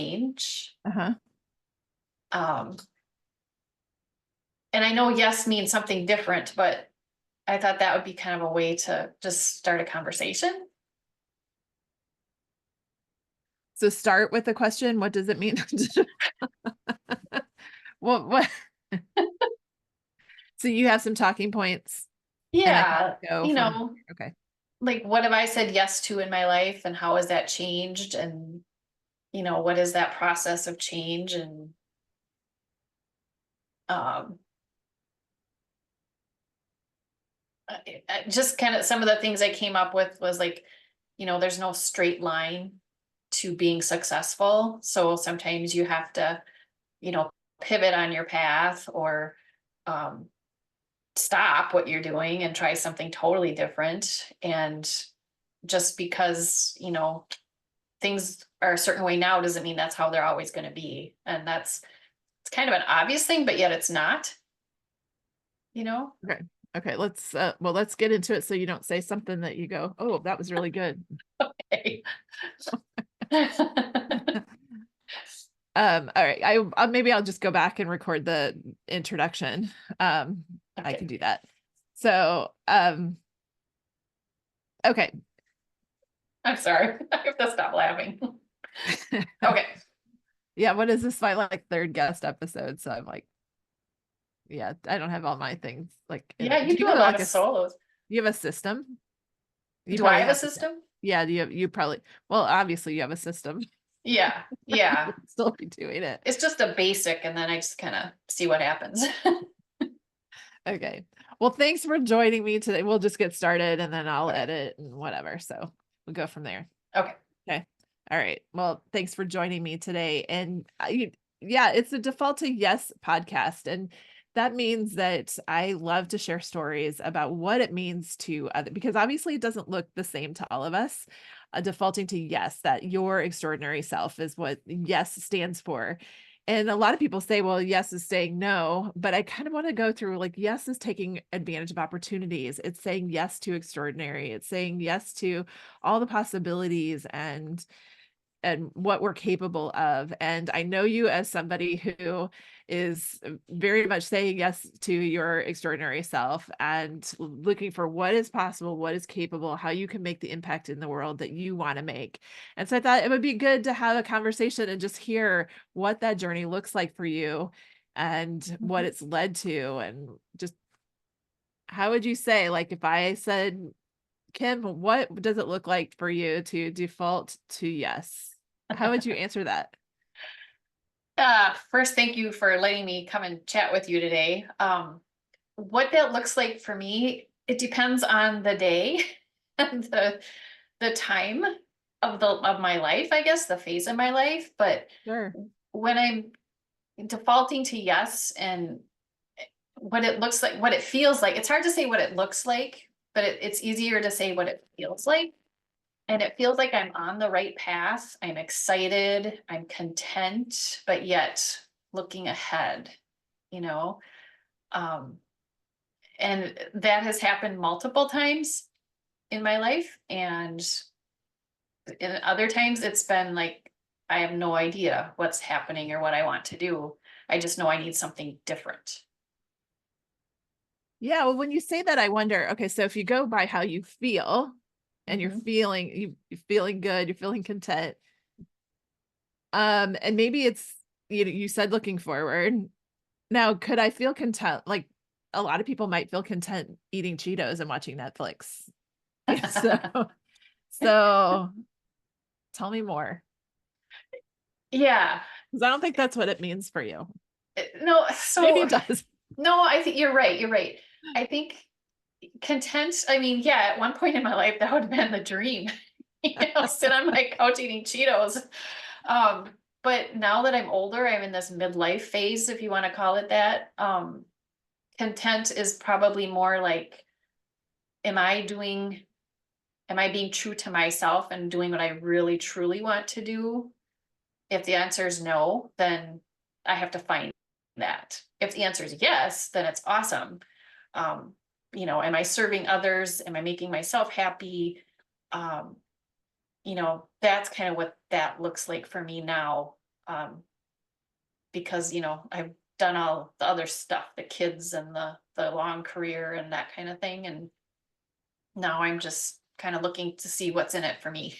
change. Uh-huh. Um, and I know yes means something different, but I thought that would be kind of a way to just start a conversation. So start with the question, what does it mean? What? So you have some talking points and I can Yeah, go from, okay. like what have I said yes to in my life and how has that changed? And, what is that process of change? And um, just kind of some of the things I came up with was like, there's no straight line to being successful. So sometimes you have to, you know, pivot on your path or um, stop what you're doing and try something totally different. And just because, things are a certain way now doesn't mean that's how they're always going to be. And it's kind of an obvious thing, but yet it's not, you know? Okay. Okay. Let's get into it so you don't say something that you go, oh, that was really good. Okay. All right. Maybe I'll just go back and record the introduction. I can do that. So, okay. I'm sorry. I have to stop laughing. Okay. Yeah. What is this? My like third guest episode. So I'm like, yeah, I don't have all my things like in Yeah, it. you Do you do a have lot like of solos. you have a system? You Do I probably have a have, system? yeah, you probably, well, obviously you have a system. Yeah. Yeah. Still be doing it. It's just a basic, and then I just kind of see what happens. Okay. Well, thanks for joining me today. We'll just get started and then I'll Okay. edit and whatever. So we'll go from there. Okay. Okay. All right. Well, thanks for joining me today. And yeah, it's a default to yes podcast. And that means that I love to share stories about what it means to other, because obviously it doesn't look the same to all of us. Defaulting to yes, that your extraordinary self is what yes stands for. And a lot of people say, well, yes is saying no, but I kind of want to go through like, yes is taking advantage of opportunities. It's saying yes to extraordinary. It's saying yes to all the possibilities and what we're capable of. And I know you as somebody who is very much saying yes to your extraordinary self and looking for what is possible, what is capable, how you can make the impact in the world that you want to make. And so I thought it would be good to have a conversation and just hear what that journey looks like for you and what it's led to. And just how would you say, like, if I said, Kim, what does it look like for you to default to yes? How would you answer that? First, thank you for letting me come and chat with you today. What that looks like for me, it depends on the day and the time of my life, I guess, the phase of my life. But Sure. when I'm defaulting to yes and what it looks like, what it feels like, it's hard to say what it looks like, but it's easier to say what it feels like. And it feels like I'm on the right path. I'm excited, I'm content, but yet looking ahead, you know? Um, and that has happened multiple times in my life. And in other times it's been like, I have no idea what's happening or what I want to do. I just know I need something different. Yeah. Well, when you say that, I wonder, okay, so if you go by how you feel and Mhm. you're feeling good, you're feeling content. And maybe it's, you said looking forward. Now, could I feel content? Like a lot of people might feel content eating Cheetos and watching Netflix. So, so tell me more. Yeah. Because I don't think that's what it means for you. No, Maybe so it does. no, I think you're right. You're right. I think content, I mean, yeah, at one point in my life, that would have been the dream. Sit on my couch eating Cheetos. Um, but now that I'm older, I'm in this midlife phase, if you want to call it that. Content is probably more like, am I doing, am I being true to myself and doing what I really truly want to do? If the answer is no, then I have to find that. If the answer is yes, then it's awesome. Um, am I serving others? Am I making myself happy? Um, that's kind of what that looks like for me now. Because, I've done all the other stuff, the kids and the long career and that kind of thing. And now I'm just kind of looking to see what's in it for me.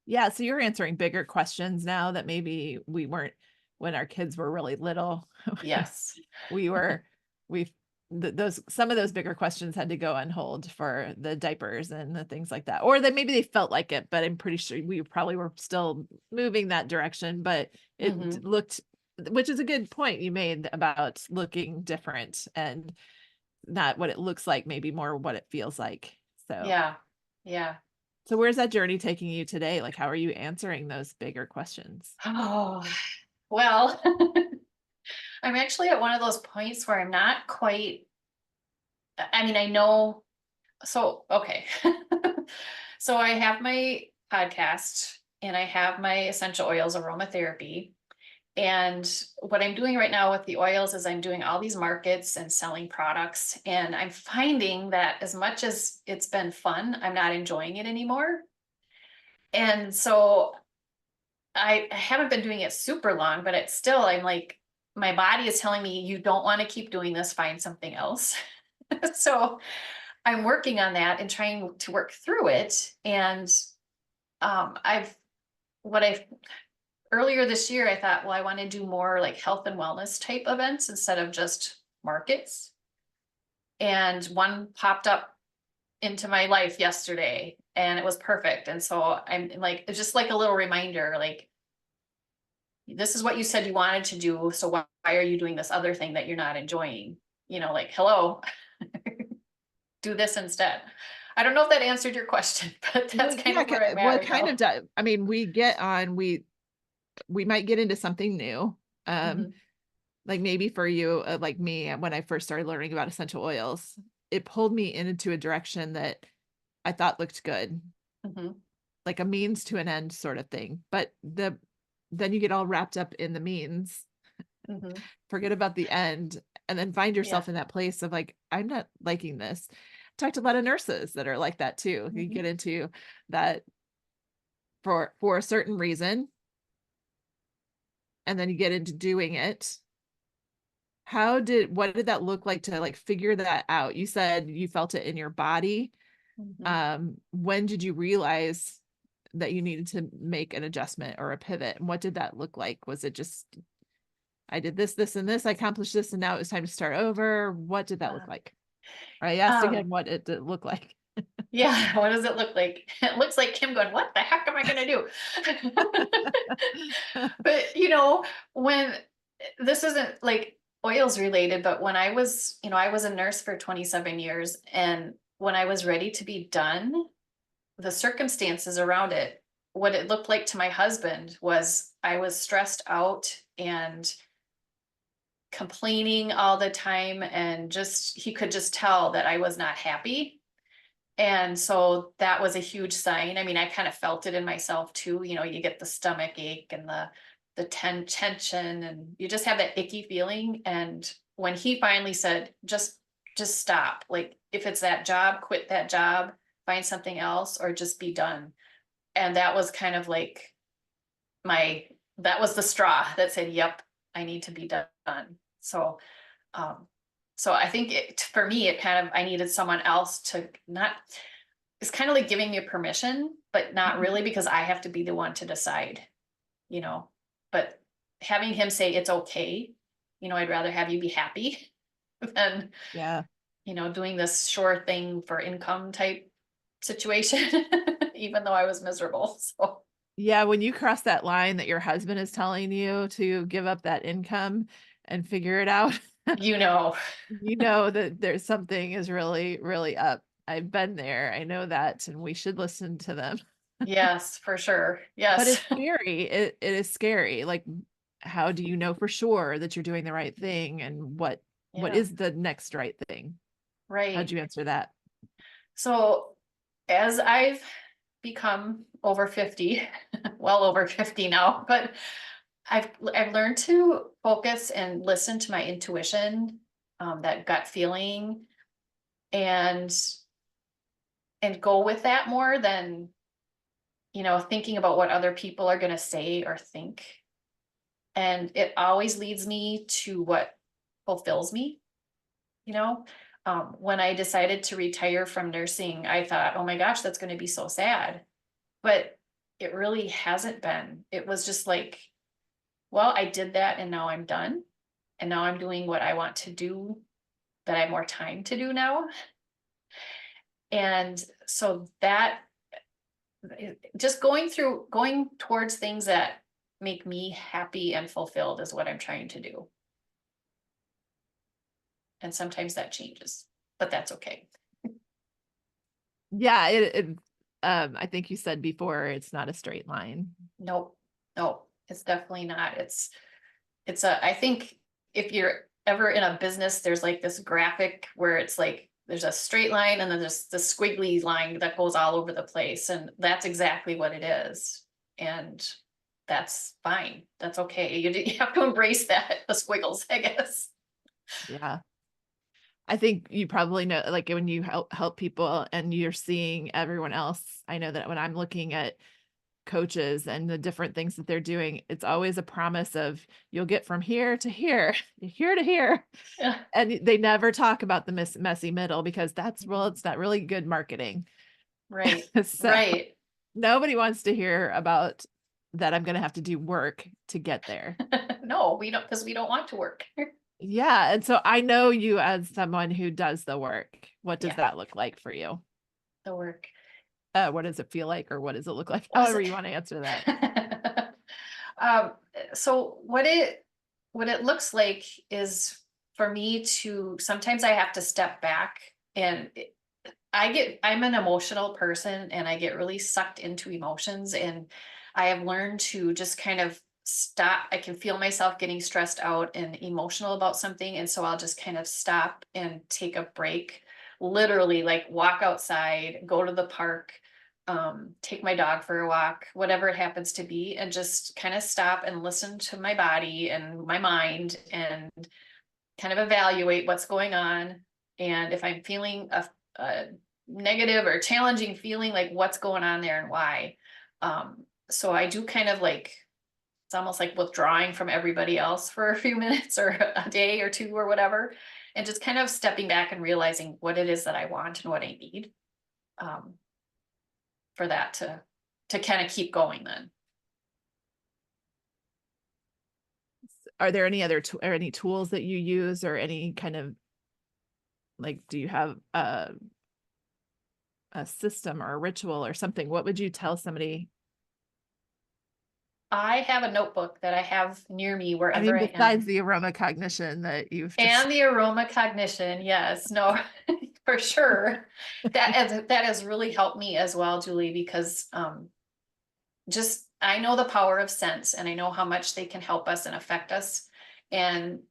Yeah, so you're answering bigger questions now that maybe we weren't when our kids were really little. Yes. We were, we've, those, some of those bigger questions had to go on hold for the diapers and the things like that. Or that maybe they felt like it, but I'm pretty sure we probably were still moving that direction, but it Hmm. looked, which is a good point you made about looking different and not what it looks like, maybe more what it feels like. So, Yeah. Yeah. so where's that journey taking you today? Like, how are you answering those bigger questions? Oh, well, I'm actually at one of those points where I'm not quite, I mean, I know, so, okay. So I have my podcast and I have my essential oils aromatherapy. And what I'm doing right now with the oils is I'm doing all these markets and selling products. And I'm finding that as much as it's been fun, I'm not enjoying it anymore. And so I haven't been doing it super long, but it's still, I'm like, my body is telling me, you don't want to keep doing this, find something else. So I'm working on that and trying to work through it. And I've, what I've, earlier this year, I thought, well, I want to do more like health and wellness type events instead of just markets. And one popped up into my life yesterday and it was perfect. And so I'm like, it's just like a little reminder, like, this is what you said you wanted to do. So why are you doing this other thing that you're not enjoying? Like, hello, do this instead. I don't know if that answered your question, but Well, that's kind yeah, of where I'm at well, it right kind now. of does. I mean, we get on, we might get into something new. Um, Hmm. like maybe for you, like me, when I first started learning about essential oils, it pulled me into a direction that I thought looked good, Hmm. like a means to an end sort of thing. But then you get all wrapped up in the means, Hmm. forget about the end, and then find Yeah. yourself in that place of like, I'm not liking this. Talked to a lot of nurses that are like that too. You Hmm. get into that for a certain reason, and then you get into doing it. What did that look like to like figure that out? You said you felt it in your body. Hmm. When did you realize that you needed to make an adjustment or a pivot? And what did that look like? Was it just, I did this, and this, I accomplished this, and now it was time to start over? What did that look Uh, like? I asked um, again what it did look like. yeah. What does it look like? It looks like Kim going, what the heck am I going to do? But when this isn't like oils related, but when I was a nurse for 27 years, and when I was ready to be done, the circumstances around it, what it looked like to my husband was I was stressed out and complaining all the time, and just he could just tell that I was not happy. And so that was a huge sign. I mean, I kind of felt it in myself too. You get the stomach ache and the tension, and you just have that icky feeling. And when he finally said, just stop. Like, if it's that job, quit that job, find something else, or just be done. And that was kind of like my that was the straw that said, yep, I need to be done. So um so I think for me, it kind of, I needed someone else to not, it's kind of like giving me permission, but not Mhm. really, because I have to be the one to decide, you know. But having him say it's okay, I'd rather have you be happy than, Yeah. doing this sure thing for income type situation, even though I was miserable. So, Yeah, when you cross that line that your husband is telling you to give up that income and figure it out, you know, you know that there's something is really, really up. I've been there. I know that, and we should listen to them. yes, for sure. But Yes. it's scary. It is scary. Like, how do you know for sure that you're doing the right thing, and what Yeah, is the next right thing? How'd right. you answer that? So as I've become over 50, well over 50 now, but I've learned to focus and listen to my intuition, that gut feeling, and go with that more than, thinking about what other people are going to say or think. And it always leads me to what fulfills me, you know? When I decided to retire from nursing, I thought, oh my gosh, that's going to be so sad. But it really hasn't been. It was just like, well, I did that and now I'm done. And now I'm doing what I want to do that I have more time to do now. And so that just going towards things that make me happy and fulfilled is what I'm trying to do. And sometimes that changes, but that's okay. Yeah, I think you said before, it's not a straight line. Nope, nope, it's definitely not. I think if you're ever in a business, there's like this graphic where it's like there's a straight line and then there's the squiggly line that goes all over the place. And that's exactly what it is. And that's fine. That's okay. You have to embrace that, the squiggles, I guess. Yeah. I think you probably know, like when you help people and you're seeing everyone else, I know that when I'm looking at coaches and the different things that they're doing, it's always a promise of you'll get from here to here, here to here. Yeah. And they never talk about the messy middle because it's not really good marketing. Right. So Right. nobody wants to hear about that. I'm going to have to do work to get there. No, we don't, because we don't want to work. Yeah. And so I know you as someone who does the work. What does Yeah, that look like for you? the work. What does it feel like, or what does it look like? What is However it? you want to answer that. Um, so what it looks like is for me to sometimes I have to step back and I'm an emotional person and I get really sucked into emotions, and I have learned to just kind of stop. I can feel myself getting stressed out and emotional about something. And so I'll just kind of stop and take a break, literally like walk outside, go to the park, take my dog for a walk, whatever it happens to be, and just kind of stop and listen to my body and my mind and kind of evaluate what's going on. And if I'm feeling a negative or challenging feeling, like what's going on there and why. So I do kind of like, it's almost like withdrawing from everybody else for a few minutes or a day or two or whatever, and just kind of stepping back and realizing what it is that I want and what I need, um, for that to kind of keep going then. Are there any other or any tools that you use, or any kind of like, do you have a system or a ritual or something? What would you tell somebody? I have a notebook that I have near me I wherever mean, I besides am. the aroma cognition that you've just, And the aroma cognition, yes, no, for sure. That has really helped me as well, Julie, because just I know the power of scents and I know how much they can help us and affect us. And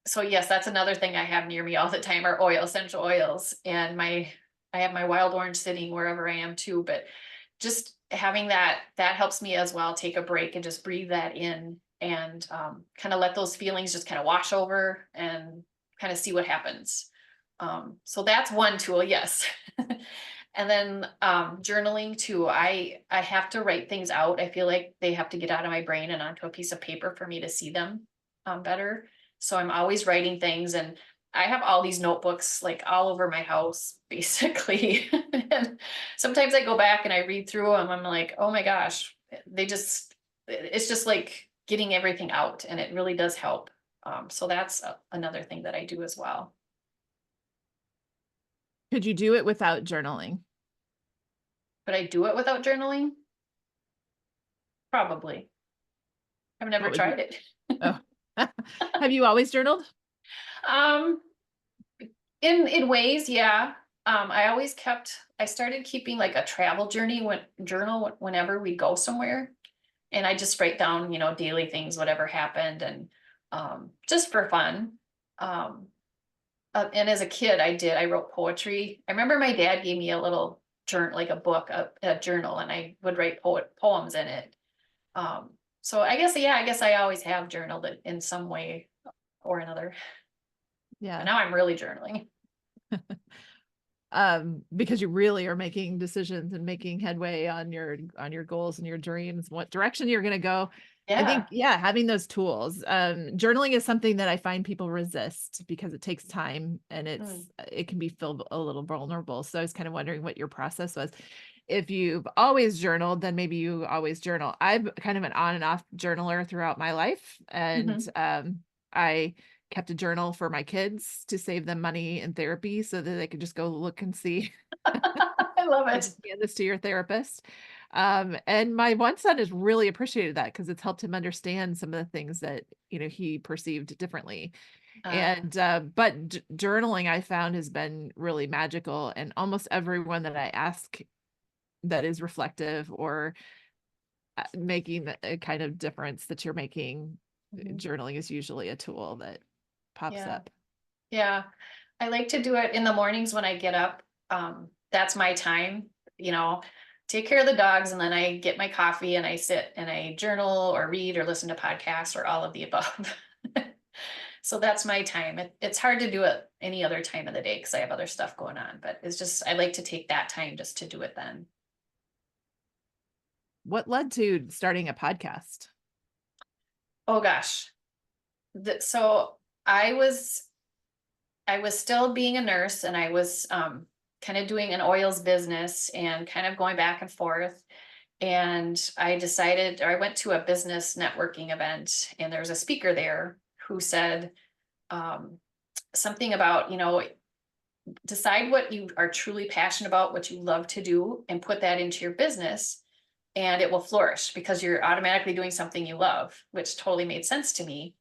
so yes, that's another thing I have near me all the time are essential oils. And I have my wild orange sitting wherever I am too, but just having that helps me as well take a break and just breathe that in and kind of let those feelings just kind of wash over and kind of see what happens. So that's one tool, yes. And then journaling too. I have to write things out. I feel like they have to get out of my brain and onto a piece of paper for me to see them better. So I'm always writing things, and I have all these notebooks like all over my house, basically. And sometimes I go back and I read through them. I'm like, oh my gosh, it's just like getting everything out, and it really does help. So that's another thing that I do as well. could you do it without journaling? But I do it without journaling? Probably. I've never What would you, tried it. oh, have you always journaled? Um, in ways, yeah. I started keeping like a travel journal whenever we go somewhere. And I just write down, daily things, whatever happened, and just for fun. Um, and as a kid, I wrote poetry. I remember my dad gave me a little journal, like a book, a journal, and I would write poems in it. Um, so I guess, yeah, I guess I always have journaled it in some way or another. But Yeah. now I'm really journaling. Because you really are making decisions and making headway on your goals and your dreams, what direction you're going to go. I Yeah. think, yeah, having those tools. Journaling is something that I find people resist because it takes time and Mm. it can be filled a little vulnerable. So I was kind of wondering what your process was. If you've always journaled, then maybe you always journal. I'm kind of an on and off journaler throughout my life. And Mhm. I kept a journal for my kids to save them money in therapy so that they could just go look and see. I love You it. just hand this to your therapist. And my one son has really appreciated that because it's helped him understand some of the things that, he perceived differently. Uh, And but journaling I found has been really magical. And almost everyone that I ask that is reflective or making a kind of difference that you're making, mhm. journaling is usually a tool that pops Yeah. up. Yeah. I like to do it in the mornings when I get up. That's my time, you know, take care of the dogs and then I get my coffee and I sit and I journal or read or listen to podcasts or all of the above. So that's my time. It's hard to do it any other time of the day because I have other stuff going on, but it's just, I like to take that time just to do it then. What led to starting a podcast? Oh gosh. So I was I was still being a nurse and I was kind of doing an oils business and kind of going back and forth. And I decided, or I went to a business networking event and there was a speaker there who said um, something about, decide what you are truly passionate about, what you love to do, and put that into your business and it will flourish because you're automatically doing something you love, which totally made sense to me.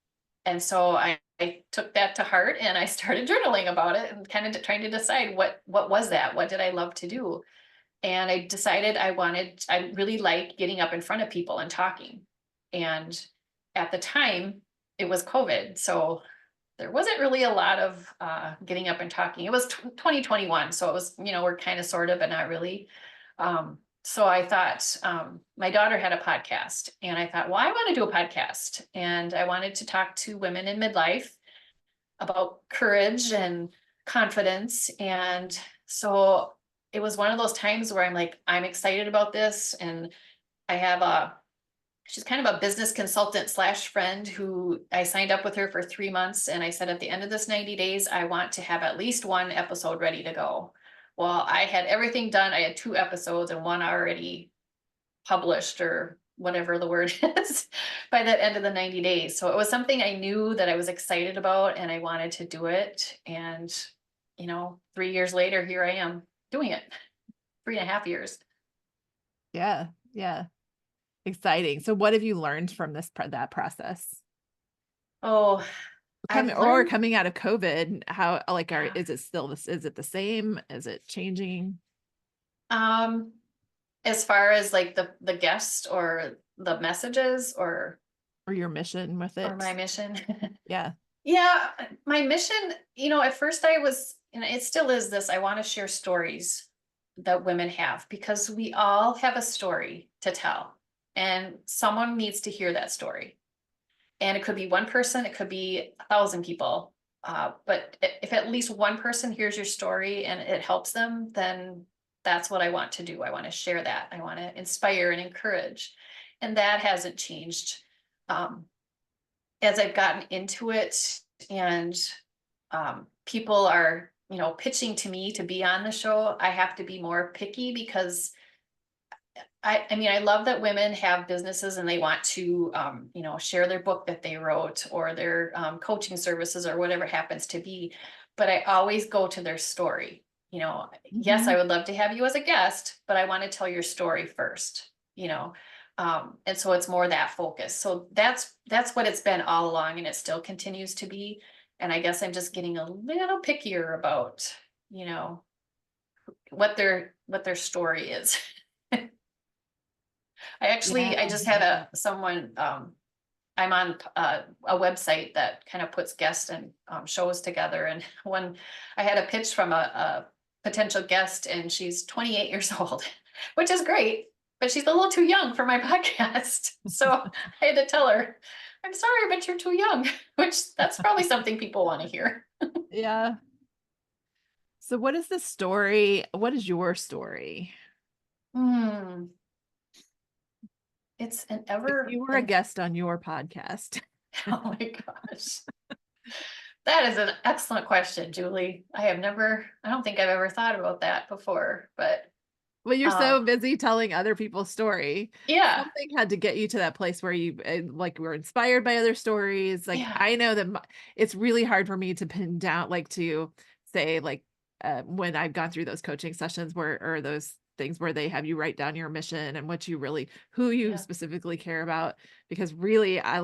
And so I took that to heart and I started journaling about it and kind of trying to decide what was that? What did I love to do? And I decided I really liked getting up in front of people and talking. And at the time, it was COVID. So there wasn't really a lot of getting up and talking. It was 2021. So it was, we're kind of sort of, but not really. So I thought my daughter had a podcast and I thought, well, I want to do a podcast. And I wanted to talk to women in midlife about courage and confidence. And so it was one of those times where I'm like, I'm excited about this. And I have she's kind of a business consultant slash friend who I signed up with her for 3 months. And I said, at the end of this 90 days, I want to have at least one episode ready to go. Well, I had everything done. I had 2 episodes and one already published or whatever the word is by the end of the 90 days. So it was something I knew that I was excited about and I wanted to do it. And, 3 years later, here I am doing it, 3.5 years. Yeah, yeah. Exciting. So what have you learned from that process? Oh, I've learned, Coming out of COVID, how like yeah. is it still this is it the same? Is it changing? Um, as far as like the guest or the messages Or your mission with or my it? mission. Yeah. Yeah, my mission, at first I was, it still is this, I want to share stories that women have because we all have a story to tell and someone needs to hear that story. And it could be one person, it could be 1,000 people. But if at least one person hears your story and it helps them, then that's what I want to do. I want to share that. I want to inspire and encourage. And that hasn't changed. Um, as I've gotten into it and people are, pitching to me to be on the show, I have to be more picky because I mean, I love that women have businesses and they want to, share their book that they wrote or their coaching services or whatever it happens to be. But I always go to their story. Yes, I Mhm. would love to have you as a guest, but I want to tell your story first. And so it's more that focus. So that's what it's been all along, and it still continues to be. And I guess I'm just getting a little pickier about, you know, what their story is. I Yeah. just had someone, I'm on a website that kind of puts guests and shows together. And when I had a pitch from a potential guest and she's 28 years old, which is great, but she's a little too young for my podcast. So I had to tell her, I'm sorry, but you're too young, which that's probably something people want to hear. Yeah. So what is the story? What is your story? Hmm. It's an If ever, you were a and guest on your podcast. oh my gosh. That is an excellent question, Julie. I don't think I've ever thought about that before, but Well, you're um, so busy telling other people's story. yeah, Something had to get you to that place where you like were inspired by other stories. Like yeah, I know that it's really hard for me to pin down, like to say, like when I've gone through those coaching sessions where, or those things where they have you write down your mission and what you really, who you yeah, specifically care about. Because really, I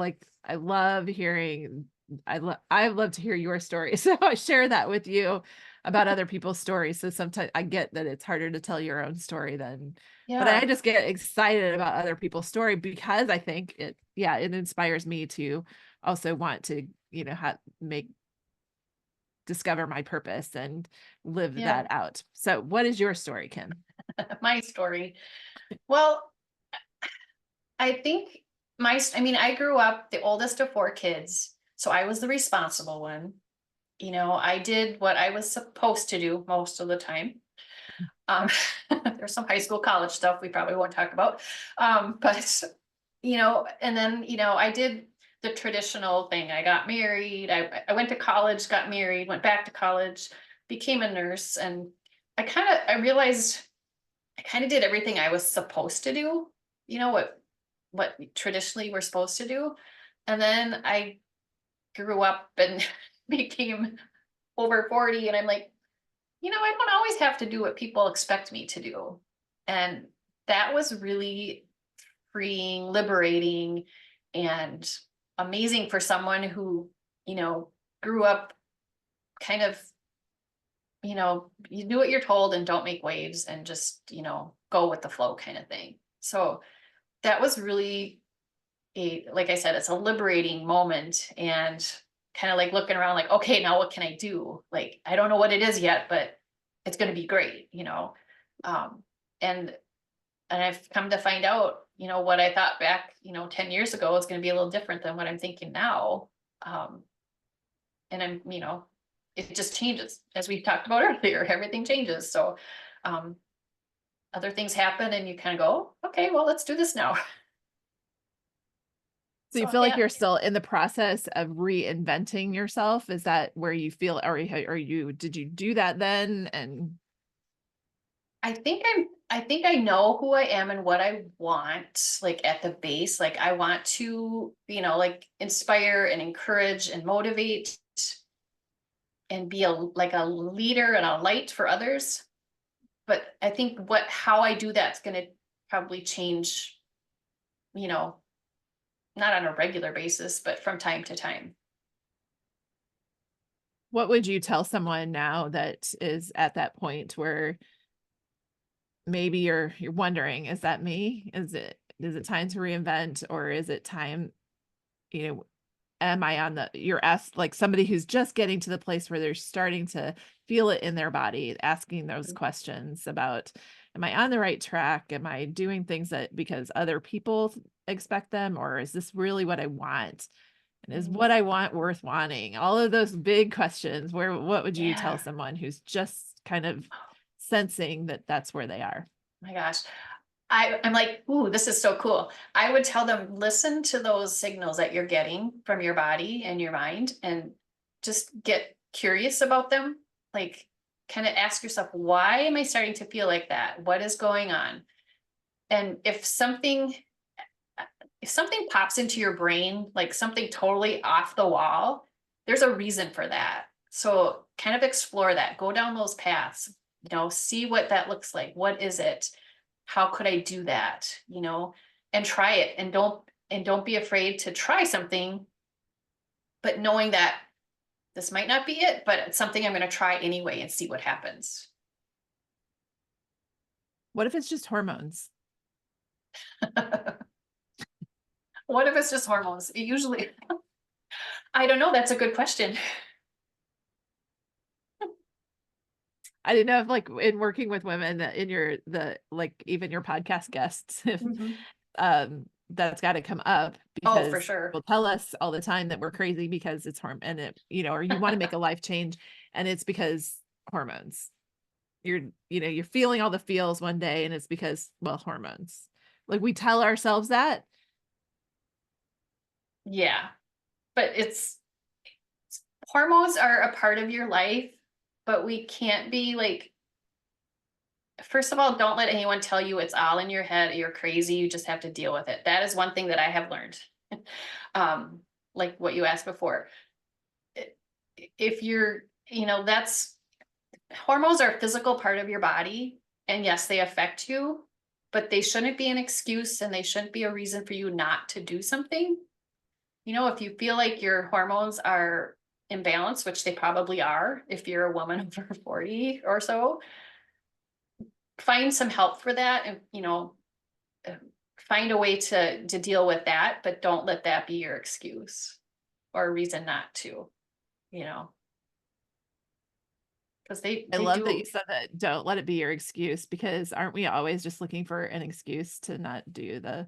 love hearing, I love to hear your story. So I share that with you about other people's stories. So sometimes I get that it's harder to tell your own story than, but I yeah, just get excited about other people's story because I think it, yeah, it inspires me to also want to, make, discover my purpose and live yeah. that out. So what is your story, Kim? My story. Well, I think I mean, I grew up the oldest of four kids, so I was the responsible one. I did what I was supposed to do most of the time. Um, there's some high school, college stuff we probably won't talk about. But and then, I did the traditional thing. I got married, I went to college, got married, went back to college, became a nurse, and I realized I kind of did everything I was supposed to do, what traditionally we're supposed to do. And then I grew up and became over 40, and I'm like, I don't always have to do what people expect me to do. And that was really freeing, liberating, and amazing for someone who, you know, grew up kind of, you do what you're told and don't make waves and just, go with the flow kind of thing. So that was really like I said, it's a liberating moment, and kind of like looking around like, okay, now what can I do? Like, I don't know what it is yet, but it's going to be great. Um, and, and I've come to find out, what I thought back, 10 years ago is going to be a little different than what I'm thinking now. Um, and it just changes as we talked about earlier, everything changes. So, um, other things happen and you kind of go, okay, well, let's do this now. So you So feel like yeah, you're still in the process of reinventing yourself? Is that where you feel, or did you do that then? And I think I know who I am and what I want, like at the base. Like I want to, like inspire and encourage and motivate and be like a leader and a light for others. But I think how I do that's gonna probably change, you know, not on a regular basis, but from time to time. what would you tell someone now that is at that point where maybe you're wondering, is that me? Is it time to reinvent, or is it time, you know, am I on the, you're asked, like somebody who's just getting to the place where they're starting to feel it in their body, asking those questions about, am I on the right track? Am I doing things that because other people expect them, or is this really what I want? And is Mhm. what I want worth wanting? All of those big questions, what would you tell Yeah. someone who's just kind of sensing that that's where they are? Oh my gosh. I'm like, ooh, this is so cool. I would tell them, listen to those signals that you're getting from your body and your mind, and just get curious about them. Like, kind of ask yourself, why am I starting to feel like that? What is going on? And if something pops into your brain, like something totally off the wall, there's a reason for that. So kind of explore that, go down those paths, see what that looks like. What is it? How could I do that? And try it, and don't be afraid to try something, but knowing that this might not be it, but it's something I'm going to try anyway and see what happens. What if it's just hormones? What if it's just hormones? Usually, I don't know. That's a good question. I didn't know if like in working with women in like even your podcast guests, if Mhm. that's got to come up Oh, for because sure. people tell us all the time that we're crazy because it's hormone and or you want to make a life change and it's because hormones. You're feeling all the feels one day and it's because, well, hormones. Like we tell ourselves that. Yeah. But hormones are a part of your life, but we can't be like, first of all, don't let anyone tell you it's all in your head, you're crazy, you just have to deal with it. That is one thing that I have learned. um, like what you asked before. If you're, that's hormones are a physical part of your body, and yes, they affect you, but they shouldn't be an excuse and they shouldn't be a reason for you not to do something. If you feel like your hormones are imbalanced, which they probably are if you're a woman over 40 or so, find some help for that, and uh, find a way to deal with that, but don't let that be your excuse or a reason not to, you know because they I they love that do. you said that. Don't let it be your excuse, because aren't we always just looking for an excuse to not do the,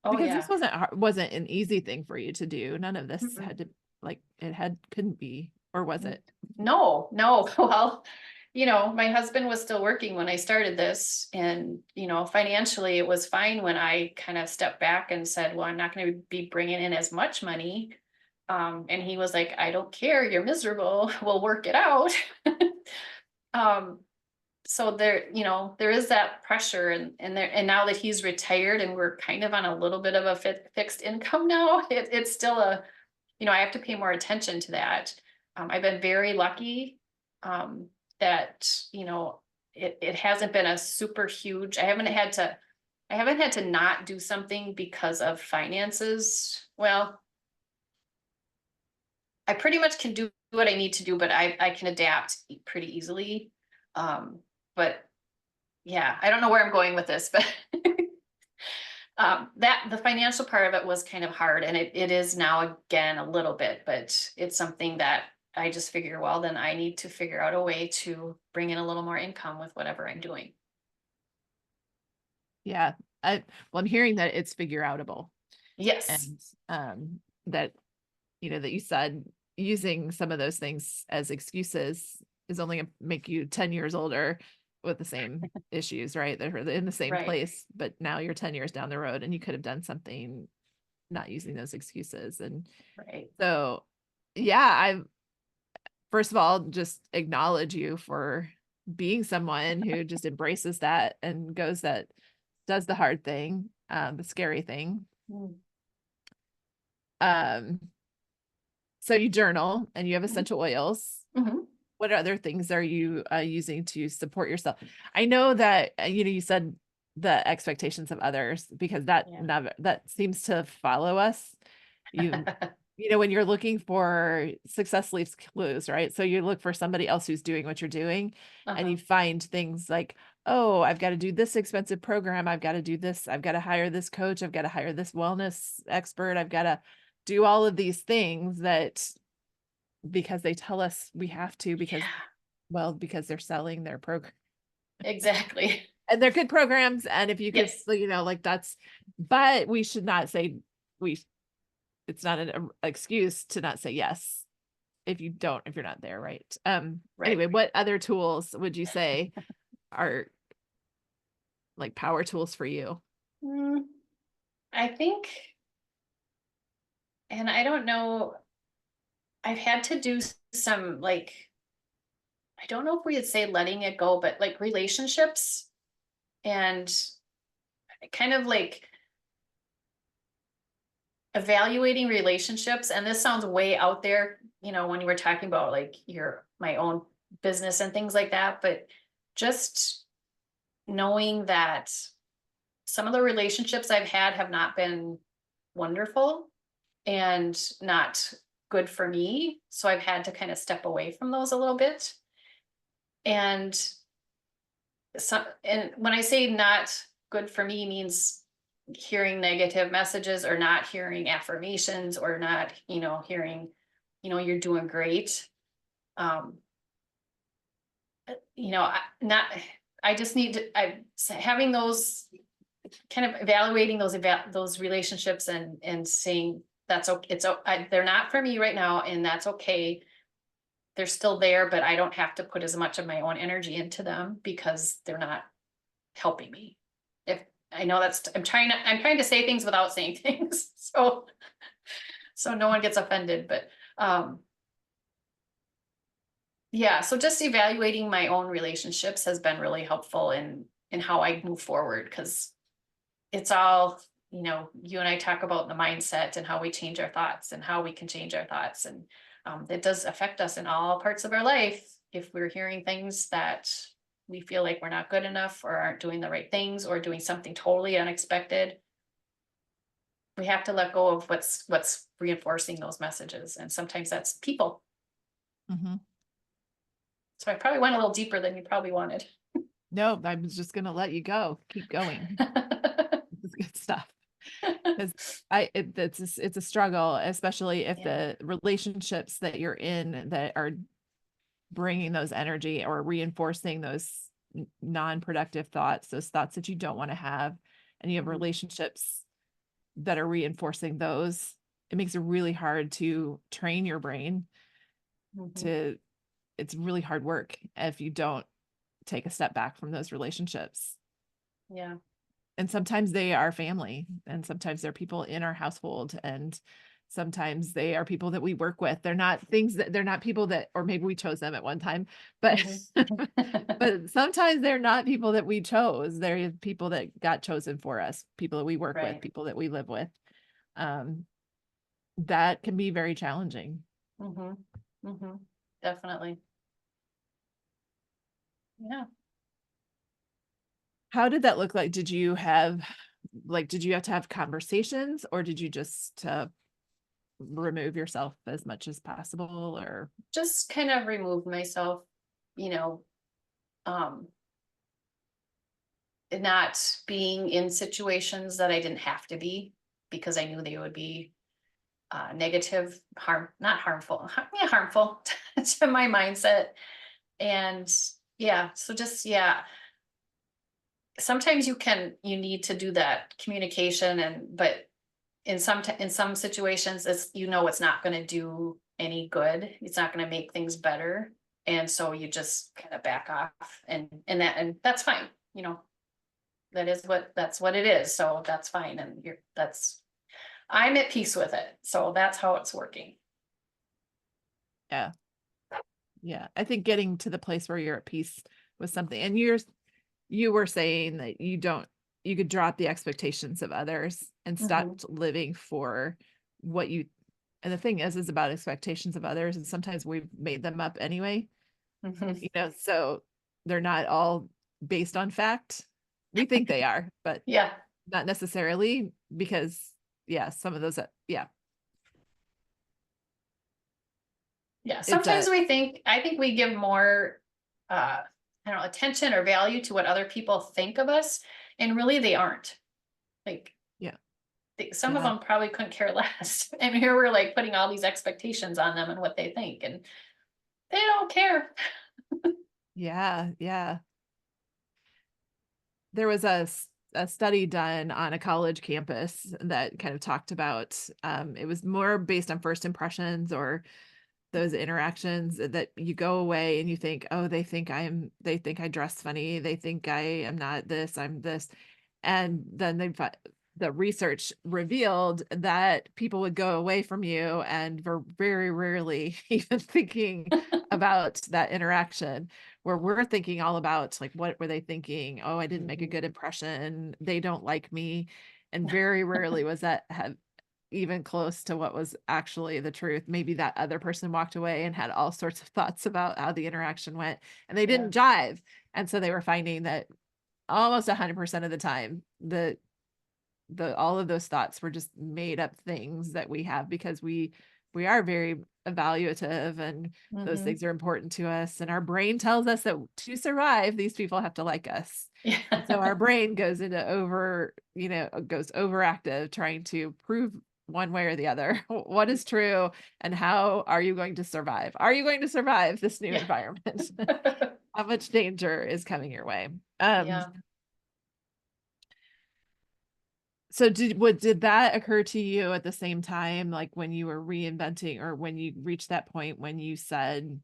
Oh because this yeah. wasn't an easy thing for you to do. None of this Mm-mm. had to, like, couldn't be, or was it? No, no. Well, my husband was still working when I started this, and financially it was fine when I kind of stepped back and said, well, I'm not going to be bringing in as much money. And he was like, I don't care, you're miserable, we'll work it out. um so there is that pressure, and now that he's retired and we're kind of on a little bit of a fixed income now, it's still I have to pay more attention to that. I've been very lucky, that it hasn't been a super huge. I haven't had to not do something because of finances. Well, I pretty much can do what I need to do, but I can adapt pretty easily. But yeah, I don't know where I'm going with this, but that the financial part of it was kind of hard, and it is now again a little bit, but it's something that I just figure, well, then I need to figure out a way to bring in a little more income with whatever I'm doing. Yeah. Well, I'm hearing that it's figure outable, Yes. and that, that you said using some of those things as excuses is only gonna make you 10 years older with the same issues, right? They're in the same Right. place, but now you're 10 years down the road and you could have done something not using those excuses. And Right. so, yeah, I first of all just acknowledge you for being someone who just embraces that and does the hard thing, the scary thing. Mm. Um, so you journal and you have Mhm. essential oils. Mhm. What other things are you using to support yourself? I know that you said the expectations of others, because that Yeah. never that seems to follow us. You when you're looking for success leaves clues, right? So you look for somebody else who's doing what you're doing, and Uh-huh. you find things like, oh, I've got to do this expensive program, I've got to do this, I've got to hire this coach, I've got to hire this wellness expert, I've got to do all of these things that, because they tell us we have to, because, Yeah. well, because they're selling their program, Exactly. and they're good programs. And if you could, Yes. like that's, but we should not say we, it's not an excuse to not say yes if you're not there. Right. Right. Anyway, what other tools would you say are like power tools for you? Mm, I think, and I don't know, I've had to do some, like, I don't know if we would say letting it go, but like relationships, and kind of like evaluating relationships. And this sounds way out there, when you were talking about like my own business and things like that, but just knowing that some of the relationships I've had have not been wonderful and not good for me. So I've had to kind of step away from those a little bit. And and when I say not good for me, means hearing negative messages or not hearing affirmations or not, hearing, you're doing great. Um, not, I just need to, having those kind of evaluating those relationships, and saying that's okay. They're not for me right now, and that's okay. They're still there, but I don't have to put as much of my own energy into them because they're not helping me. If I know I'm trying to say things without saying things. So no one gets offended, but, yeah, so just evaluating my own relationships has been really helpful in how I move forward, because it's all, you and I talk about the mindset and how we change our thoughts and how we can change our thoughts. And it does affect us in all parts of our life. If we're hearing things that we feel like we're not good enough or aren't doing the right things or doing something totally unexpected, we have to let go of what's reinforcing those messages. And sometimes that's people. Mhm. So I probably went a little deeper than you probably wanted. No, I was just gonna let you go. Keep going. This is good stuff. Because it's a struggle, especially if Yeah. the relationships that you're in that are bringing those energy or reinforcing those non-productive thoughts, those thoughts that you don't want to have, and you have Mhm. relationships that are reinforcing those. It makes it really hard to train your brain Mhm. to, it's really hard work if you don't take a step back from those relationships. Yeah. And sometimes they are family, and sometimes they're people in our household, and sometimes they are people that we work with. They're not people that, or maybe we chose them at one time, but Mhm. but sometimes they're not people that we chose. They're people that got chosen for us, people that we work with, Right. people that we live with. um that can be very challenging. Mhm. Mhm. Definitely. Yeah. How did that look like? Did you have to have conversations, or did you just remove yourself as much as possible, or Just kind of remove myself, you know, um, not being in situations that I didn't have to be, because I knew they would be negative, not harmful, yeah, harmful to my mindset. And yeah, so just, yeah, sometimes you need to do that communication, but in some situations it's not going to do any good, it's not going to make things better, and so you just kind of back off, and that's fine, that's what it is, so that's fine, and that's I'm at peace with it, so that's how it's working. yeah. Yeah, I think getting to the place where you're at peace with something, and you were saying that you could drop the expectations of others and stop Hmm. living for what you, and the thing is about expectations of others, and sometimes we've made them up anyway, Hmm. so they're not all based on fact. We think they are, but Yeah. not necessarily, because yeah, some of those, yeah, Yeah, it's sometimes a, I think we give more, I don't know, attention or value to what other people think of us, and really they aren't. Like, yeah, some of yeah, them probably couldn't care less, and here we're like putting all these expectations on them and what they think, and they don't care. yeah, yeah. There was a study done on a college campus that kind of talked about, it was more based on first impressions, or those interactions that you go away and you think, oh, they think I dress funny, they think I am not this, I'm this. And then the research revealed that people would go away from you and were very rarely even thinking about that interaction, where we're thinking all about like, what were they thinking? Oh, I didn't make a Mhm. good impression, they don't like me. And very rarely was that have even close to what was actually the truth. Maybe that other person walked away and had all sorts of thoughts about how the interaction went, and they Yeah. didn't jive. And so they were finding that almost 100% of the time, the all of those thoughts were just made up things that we have, because we are very evaluative, and those Hmm. things are important to us, and our brain tells us that to survive, these people have to like us. And so our Yeah. brain goes into goes overactive, trying to prove one way or the other what is true, and how are you going to survive? Are you going to survive this new Yeah. environment? How much danger is coming your way? Yeah. So did that occur to you at the same time, like when you were reinventing, or when you reached that point when you said,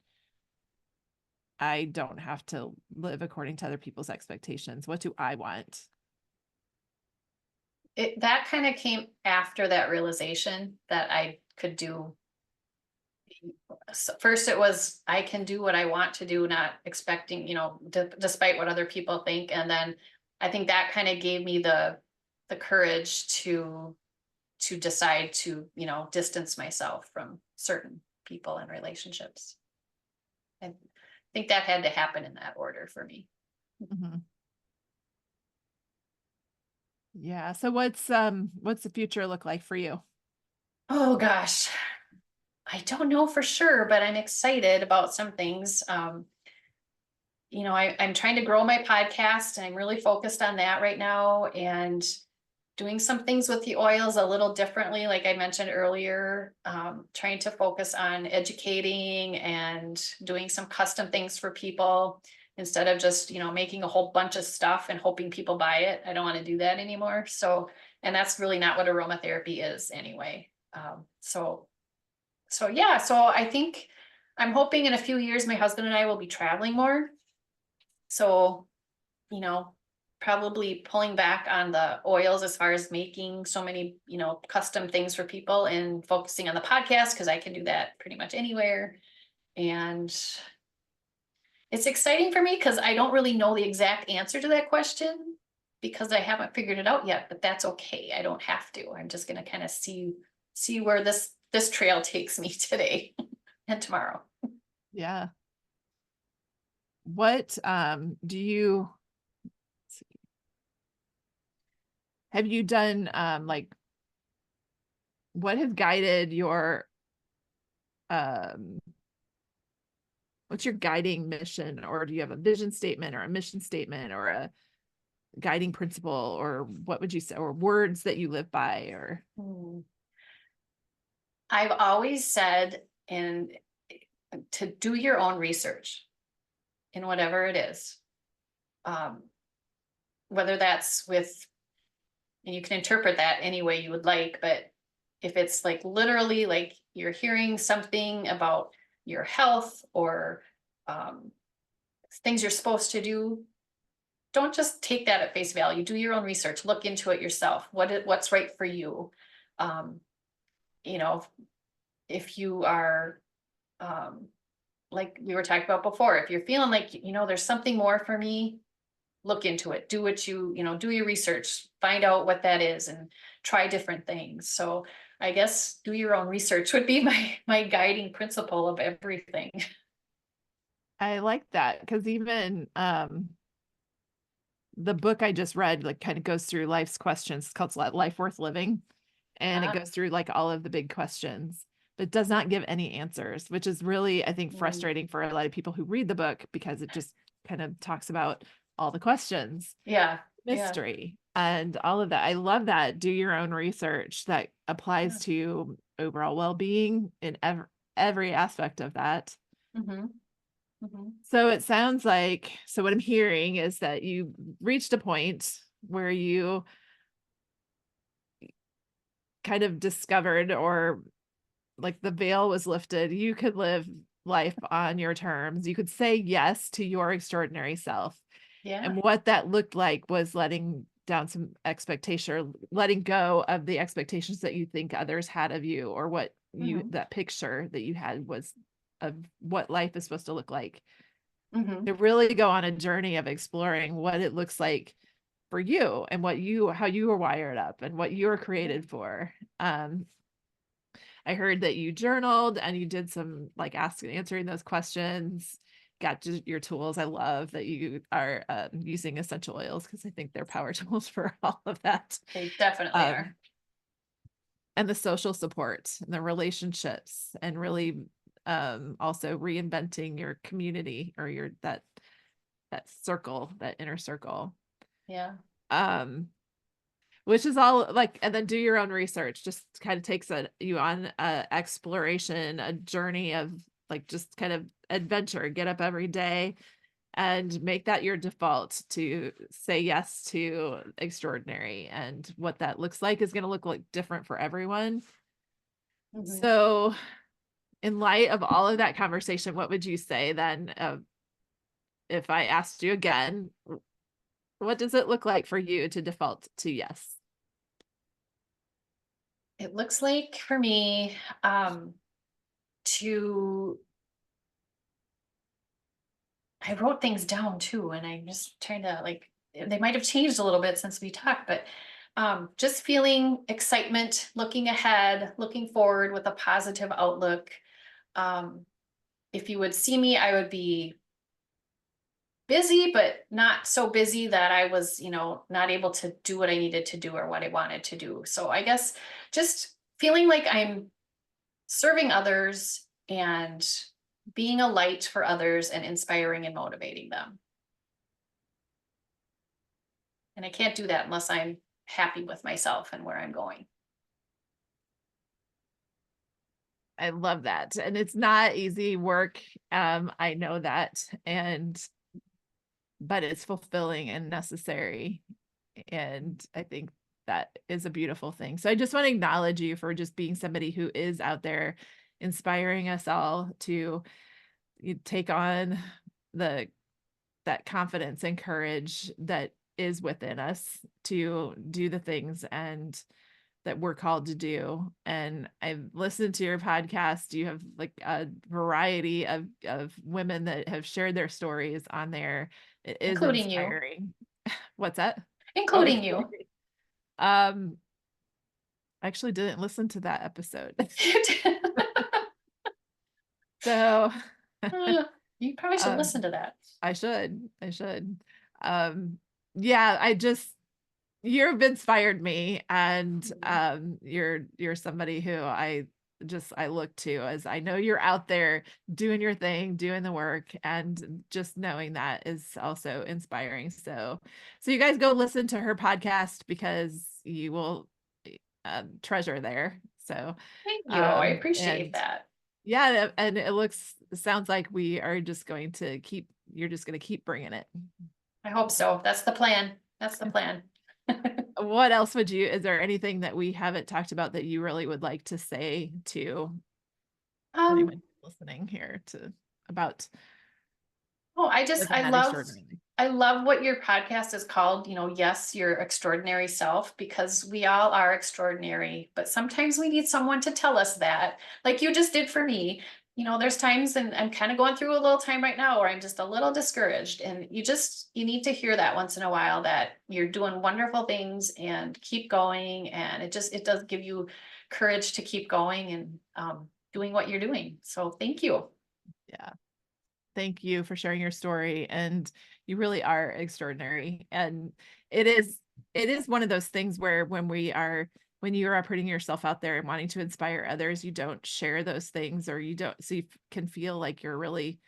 I don't have to live according to other people's expectations. What do I want? that kind of came after that realization that I could do. First it was, I can do what I want to do, not expecting, despite what other people think. And then I think that kind of gave me the courage to decide to, distance myself from certain people and relationships. I think that had to happen in that order for me. Mhm. Yeah. So what's the future look like for you? Oh gosh, I don't know for sure, but I'm excited about some things. I'm trying to grow my podcast and I'm really focused on that right now, and doing some things with the oils a little differently, like I mentioned earlier, trying to focus on educating and doing some custom things for people instead of just, making a whole bunch of stuff and hoping people buy it. I don't want to do that anymore. So, and that's really not what aromatherapy is anyway. So yeah, so I think I'm hoping in a few years my husband and I will be traveling more. So, you know, probably pulling back on the oils as far as making so many, custom things for people, and focusing on the podcast because I can do that pretty much anywhere. And it's exciting for me because I don't really know the exact answer to that question because I haven't figured it out yet, but that's okay. I don't have to. I'm just going to kind of see where this trail takes me today and tomorrow. Yeah. What do you have you done like what has guided your um what's your guiding mission, or do you have a vision statement or a mission statement or a guiding principle, or what would you say, or words that you live by, or Hmm. I've always said, and to do your own research in whatever it is. Um, whether that's with, and you can interpret that any way you would like, but if it's like literally like you're hearing something about your health or um, things you're supposed to do, don't just take that at face value. Do your own research, look into it yourself. What's right for you? Um, you know, if you are like we were talking about before, if you're feeling like, there's something more for me, look into it, do what do your research, find out what that is and try different things. So I guess do your own research would be my guiding principle of everything. I like that, because even the book I just read like kind of goes through life's questions. It's called Life Worth Living, and it Ah, goes through like all of the big questions, but does not give any answers, which is really, I think, mm, frustrating for a lot of people who read the book, because it just kind of talks about all the questions, yeah, yeah, mystery, and all of that. I love that. Do your own research that yeah. applies to overall well-being in every aspect of that. Hmm. Hmm. So it sounds like, so what I'm hearing is that you reached a point where you kind of discovered, or like the veil was lifted. You could live life on your terms. You could say yes to your extraordinary self. Yeah. And what that looked like was letting down some expectation, or letting go of the expectations that you think others had of you, or what you, Hmm. that picture that you had was of what life is supposed to look like. Hmm. To really go on a journey of exploring what it looks like for you, and how you were wired up and what you were Yeah. created for. I heard that you journaled and you did some like answering those questions, got your tools. I love that you are using essential oils, because I think they're power tools for all of that. They definitely Um, are. and the social support and the relationships, and really also reinventing your community, or your that circle, that inner circle. Yeah. Um, which is all like, and then do your own research, just kind of takes you on a exploration, a journey of like just kind of adventure. Get up every day and make that your default to say yes to extraordinary, and what that looks like is going to look like different for everyone. Hmm. So in light of all of that conversation, what would you say then, if I asked you again, what does it look like for you to default to yes? It looks like for me, to I wrote things down too, and I'm just trying to like they might have changed a little bit since we talked, but just feeling excitement, looking ahead, looking forward with a positive outlook. Um, if you would see me, I would be busy, but not so busy that I was, not able to do what I needed to do or what I wanted to do. So I guess just feeling like I'm serving others and being a light for others and inspiring and motivating them. And I can't do that unless I'm happy with myself and where I'm going. I love that. And it's not easy work. I know that. But it's fulfilling and necessary. And I think that is a beautiful thing. So I just want to acknowledge you for just being somebody who is out there inspiring us all to take on the that confidence and courage that is within us to do the things and that we're called to do. And I've listened to your podcast. You have like a variety of women that have shared their stories on there. It is Including you. inspiring. What's that? Oh, Including you. um, I actually didn't listen to that episode. So You probably should um listen to that. I should. I should. Um yeah, you've inspired me, and Mhm. you're somebody who I look to, as I know you're out there doing your thing, doing the work, and just knowing that is also inspiring. So you guys go listen to her podcast because you will treasure there. So Thank you. I appreciate and that. yeah, and it sounds like we are just going to keep you're just going to keep bringing it. I hope so. That's the plan. That's the plan. What else is there anything that we haven't talked about that you really would like to say to um, anyone listening here to about Oh, living that extraordinarily? I love what your podcast is called, yes, your extraordinary self, because we all are extraordinary, but sometimes we need someone to tell us that, like you just did for me. There's times, and I'm kind of going through a little time right now where I'm just a little discouraged, and you need to hear that once in a while that you're doing wonderful things and keep going, and it does give you courage to keep going and doing what you're doing. So thank you. Yeah. Thank you for sharing your story. And you really are extraordinary. And it is it is one of those things where when you are putting yourself out there and wanting to inspire others, you don't share those things, or you don't, so you can feel like you're really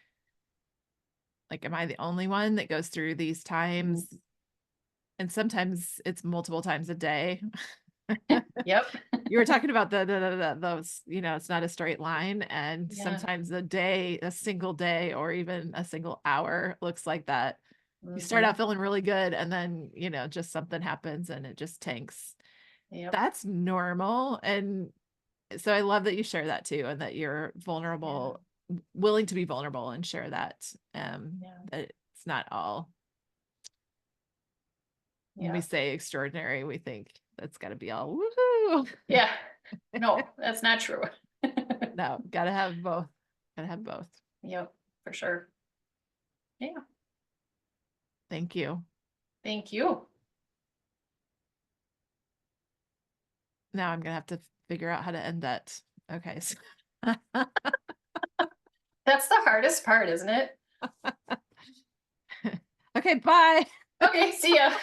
like, am I the only one that goes through these times? And sometimes it's multiple times a day. Yep. You were talking about those, it's not a straight line. And Yeah. sometimes a single day, or even a single hour looks like that. You start out Mhm. feeling really good, and then, just something happens and it just tanks. Yep. That's normal. And so I love that you share that too, and that you're Yeah. vulnerable, willing to be vulnerable and share that. Yeah. That it's not all, when we Yeah. say extraordinary, we think that's got to be all woohoo. Yeah. No, that's not true. No, gotta have both. Gotta have both. Yep, for sure. Yeah. Thank you. Thank you. Now I'm gonna have to figure out how to end that. Okay. That's the hardest part, isn't it? Okay, bye. Okay, see ya.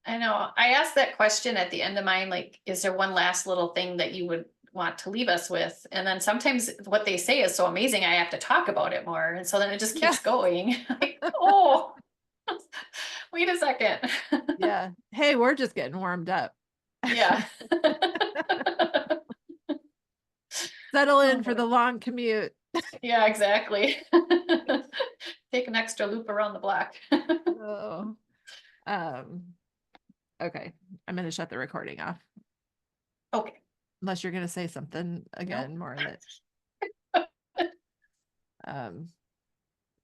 I know. I asked that question at the end of mine, like, is there one last little thing that you would want to leave us with? And then sometimes what they say is so amazing, I have to talk about it more. And so then it just Yeah. keeps going. Like, oh, wait a second. Yeah. Hey, we're just getting warmed up. Yeah. Settle Oh in for boy. the long commute. Yeah, exactly. Take an extra loop around the block. Oh. Um, okay. I'm gonna shut the recording off. Okay. Unless you're gonna say something Nope. again more that